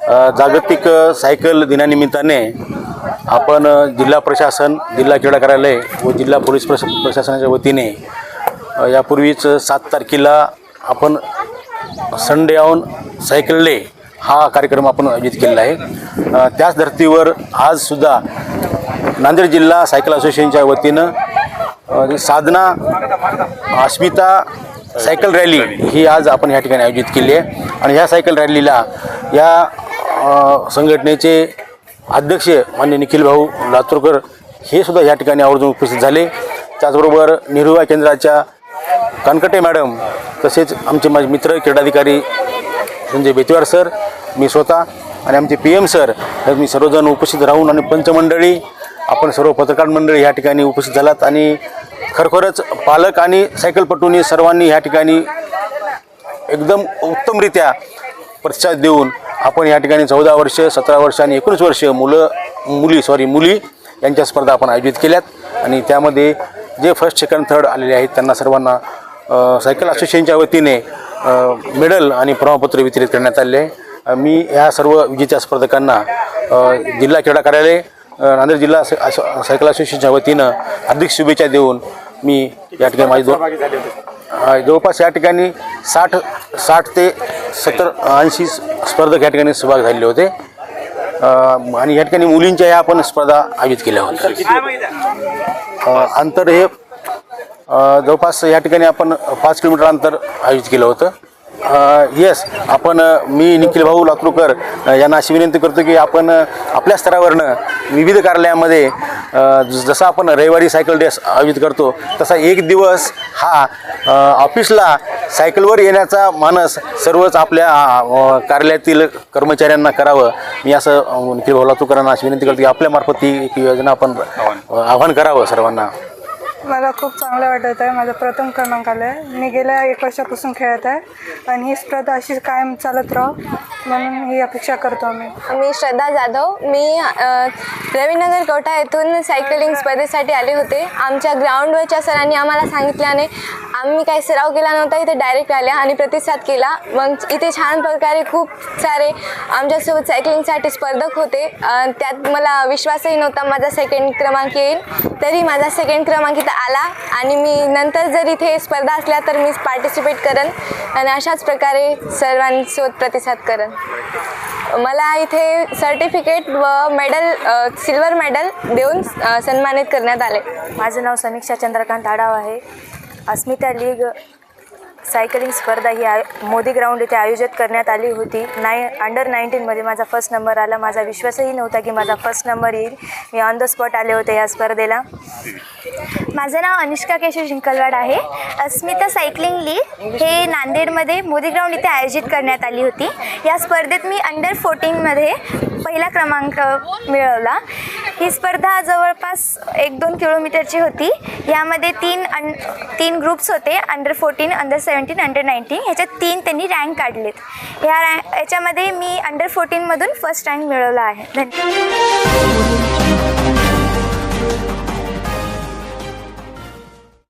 जागतिक सायकल दिनानिमित्ताने आपण जिल्हा प्रशासन, जिल्हा क्रीडा कार्यालय व जिल्हा पोलीस प्रशासनाच्या वतीने यापूर्वीच 7 तारखेला आपण संडे ऑन सायकल डे हा कार्यक्रम आपण आयोजित केलेला आहे। त्याच धर्तीवर आजसुद्धा नांदेड जिल्हा सायकल असोसिएशनच्या वतीनं साधना अस्मिता सायकल रॅली ही आज आपण या ठिकाणी आयोजित केली आहे। आणि ह्या सायकल रॅलीला या संघटनेचे अध्यक्ष माननीय निखिल भाऊ लातूरकर हे सुद्धा या ठिकाणी आवर्जून उपस्थित झाले। त्याचबरोबर नेहरू युवा केंद्राच्या कानकटे मॅडम, तसेच आमचे माझे मित्र क्रीडाधिकारी संजय बेतवार सर, मी स्वतः आणि आमचे PM सर, मी सर्वजण उपस्थित राहून आणि पंचमंडळी आपण सर्व पत्रकार मंडळी या ठिकाणी उपस्थित झालात। आणि खरोखरच पालक आणि सायकलपटूंनी सर्वांनी या ठिकाणी एकदम उत्तमरित्या प्रतिसाद देऊन आपण या ठिकाणी 14 वर्ष, 17 वर्ष आणि 19 वर्ष मुली यांच्या स्पर्धा आपण आयोजित केल्यात। आणि त्यामध्ये जे फर्स्ट, सेकंड, थर्ड आलेले आहेत त्यांना सर्वांना सायकल असोसिएशनच्या वतीने मेडल आणि प्रमाणपत्र वितरित करण्यात आले आहे। मी या सर्व विजेत्या स्पर्धकांना जिल्हा क्रीडा कार्यालय, नांदेड जिल्हा सायकल असोसिएशनच्या वतीनं हार्दिक शुभेच्छा देऊन मी या ठिकाणी माझी जवळपास या ठिकाणी 60 ते 70, 80 स्पर्धक या ठिकाणी सहभाग झालेले होते। आणि या ठिकाणी मुलींच्या या आपण स्पर्धा आयोजित केल्या होत्या। अंतर हे जवळपास या ठिकाणी आपण 5 किलोमीटर अंतर आयोजित केलं होतं। आपण मी निखिल भाऊ लातूरकर यांना अशी विनंती करतो की आपण आपल्या स्तरावरनं विविध कार्यालयामध्ये जसं आपण रविवारी सायकल डे आयोजित करतो तसा एक दिवस हा ऑफिसला सायकलवर येण्याचा मानस सर्वच आपल्या कार्यालयातील कर्मचाऱ्यांना करावं। मी असं निखिल भाऊ लातूरकरांना अशी विनंती करतो की आपल्यामार्फत ही एक योजना आपण आवाहन करावं सर्वांना। मला खूप चांगलं वाटत आहे। माझा प्रथम क्रमांक आला आहे। मी गेल्या 1 वर्षापासून खेळत आहे आणि ही स्पर्धा अशीच कायम चालत राहो म्हणून ही अपेक्षा करतो मी श्रद्धा जाधव, मी रविनगर कोटा येथून सायकलिंग स्पर्धेसाठी आले होते। आमच्या ग्राउंडवरच्या सरांनी आम्हाला सांगितल्याने आम्ही काही सराव केला नव्हता, इथे डायरेक्ट आल्या आणि प्रतिसाद केला। मग इथे छान प्रकारे खूप सारे आमच्यासोबत सायकलिंगसाठी स्पर्धक होते। त्यात मला विश्वासही नव्हता माझा 2nd क्रमांक येईल, तरी माझा 2nd क्रमांक इथं आला। आणि मी नंतर जर इथे स्पर्धा असल्या तर मी पार्टिसिपेट करेन आणि अशाच प्रकारे सर्वांसोबत प्रतिसाद करेन। मला इथे सर्टिफिकेट व मेडल, सिल्वर मेडल देऊन सन्मानित करण्यात आले। माझं नाव समीक्षा चंद्रकांत आढाव आहे। अस्मिता लीग सायकलिंग स्पर्धा ही मोदी ग्राउंड इथे आयोजित करण्यात आली होती। अंडर 19मध्ये माझा फर्स्ट नंबर आला। माझा विश्वासही नव्हता की माझा फर्स्ट नंबर येईल। मी ऑन द स्पॉट आले होते या स्पर्धेला। माझं नाव अनुष्का केशव जिंकलवाड आहे। अस्मिता सायकलिंग लीग हे नांदेडमध्ये मोदी ग्राउंड इथे आयोजित करण्यात आली होती। या स्पर्धेत मी अंडर 14मध्ये पहिला क्रमांक मिळवला। ही स्पर्धा जवळपास 1-2 किलोमीटरची होती। यामध्ये 3 ग्रुप्स होते, अंडर 14, अंडर 17, अंडर 19। ह्याच्यात 3 त्यांनी रँक काढलेत। याच्यामध्ये मी अंडर 14मधून फर्स्ट रँक मिळवला आहे। धन्यवाद।